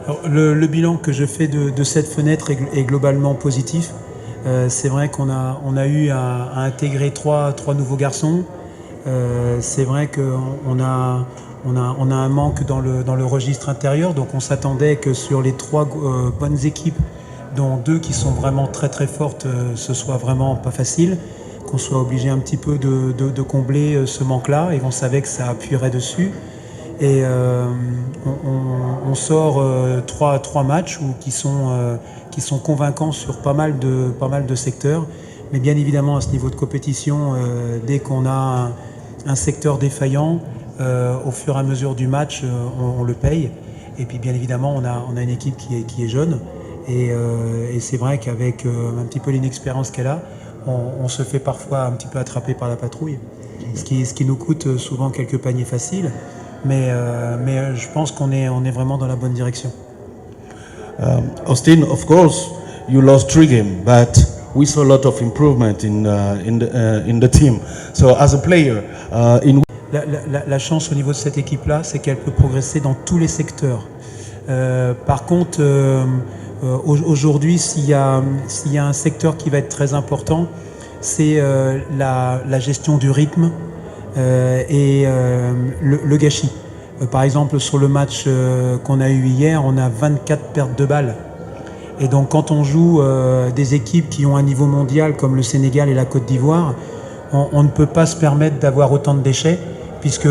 Alors, le bilan que je fais de cette fenêtre est globalement positif. C'est vrai qu'on a eu à intégrer trois nouveaux garçons. C'est vrai qu'on a un manque dans le registre intérieur, donc on s'attendait que sur les trois bonnes équipes, dont deux qui sont vraiment très très fortes, ce soit vraiment pas facile, qu'on soit obligé un petit peu de combler ce manque-là, et on savait que ça appuierait dessus. Et on sort trois matchs qui sont convaincants sur pas mal de secteurs. Mais bien évidemment, à ce niveau de compétition, dès qu'on a un secteur défaillant, au fur et à mesure du match, on le paye. Et puis bien évidemment, on a une équipe qui est jeune. Et c'est vrai qu'avec un petit peu l'inexpérience qu'elle a, on se fait parfois un petit peu attraper par la patrouille. Ce qui nous coûte souvent quelques paniers faciles. Mais je pense qu'on est vraiment dans la bonne direction. Austin, of course, you lost 3 games, but we saw a lot of improvement in the team. So, as a player, La chance au niveau de cette équipe-là, c'est qu'elle peut progresser dans tous les secteurs. Par contre, aujourd'hui, s'il y a un secteur qui va être très important, c'est la gestion du rythme. Et le gâchis. Par exemple, sur le match qu'on a eu hier, on a 24 pertes de balles. Et donc quand on joue des équipes qui ont un niveau mondial comme le Sénégal et la Côte d'Ivoire, on ne peut pas se permettre d'avoir autant de déchets, puisque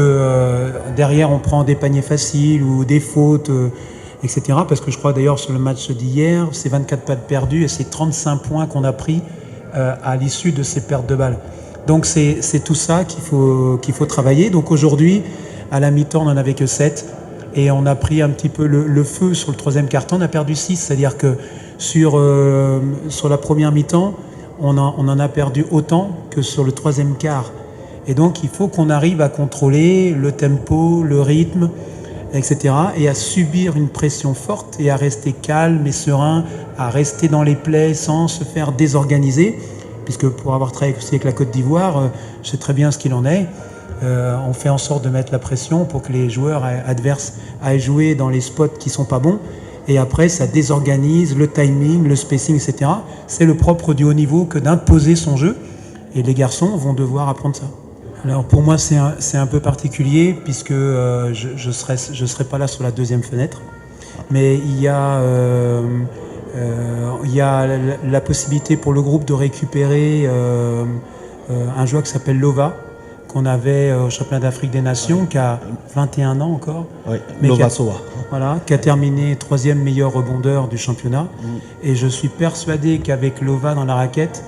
derrière on prend des paniers faciles ou des fautes, etc. Parce que je crois d'ailleurs sur le match d'hier, c'est 24 pertes perdues et c'est 35 points qu'on a pris à l'issue de ces pertes de balles. Donc c'est tout ça qu'il faut travailler. Donc aujourd'hui, à la mi-temps, on n'en avait que 7 et on a pris un petit peu le feu sur le troisième quart-temps. On a perdu 6, c'est-à-dire que sur la première mi-temps, on en a perdu autant que sur le troisième quart. Et donc il faut qu'on arrive à contrôler le tempo, le rythme, etc. et à subir une pression forte et à rester calme et serein, à rester dans les plaies sans se faire désorganiser. Puisque pour avoir travaillé aussi avec la Côte d'Ivoire, je sais très bien ce qu'il en est. On fait en sorte de mettre la pression pour que les joueurs adverses aillent jouer dans les spots qui sont pas bons. Et après, ça désorganise le timing, le spacing, etc. C'est le propre du haut niveau que d'imposer son jeu. Et les garçons vont devoir apprendre ça. Alors pour moi, c'est un peu particulier puisque je serai pas là sur la deuxième fenêtre. Mais il y a la possibilité pour le groupe de récupérer un joueur qui s'appelle Lova, qu'on avait au championnat d'Afrique des Nations, qui a 21 ans encore, mais qui a terminé 3e meilleur rebondeur du championnat. Et je suis persuadé qu'avec Lova dans la raquette,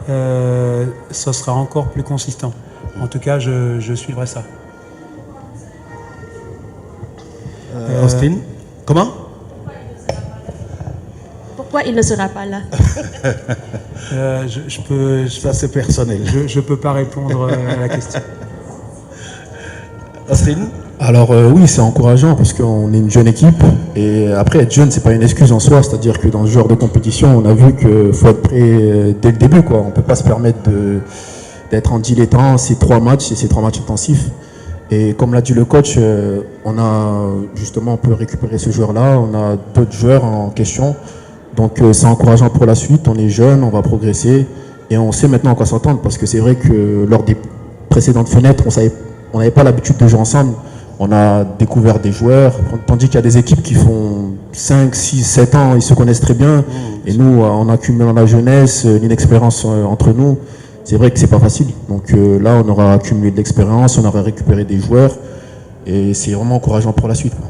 ça sera encore plus consistant. En tout cas, je suivrai ça. Austin, comment? Pourquoi il ne sera pas là? Ça, c'est personnel. Je peux pas répondre à la question. Austin? Alors oui, c'est encourageant parce qu'on est une jeune équipe et après être jeune, c'est pas une excuse en soi, c'est-à-dire que dans ce genre de compétition, on a vu qu'il faut être prêt dès le début, quoi. On peut pas se permettre d'être en dilettant ces 3 matchs et ces 3 matchs intensifs. Et comme l'a dit le coach, on peut récupérer ce joueur-là, on a d'autres joueurs en question. Donc c'est encourageant pour la suite, on est jeune, on va progresser et on sait maintenant à quoi s'entendre parce que c'est vrai que lors des précédentes fenêtres, on n'avait pas l'habitude de jouer ensemble. On a découvert des joueurs, tandis qu'il y a des équipes qui font 5, 6, 7 ans, ils se connaissent très bien. Et nous, on accumule dans la jeunesse, l'inexpérience entre nous. C'est vrai que c'est pas facile. Donc là, on aura accumulé de l'expérience, on aura récupéré des joueurs et c'est vraiment encourageant pour la suite, quoi.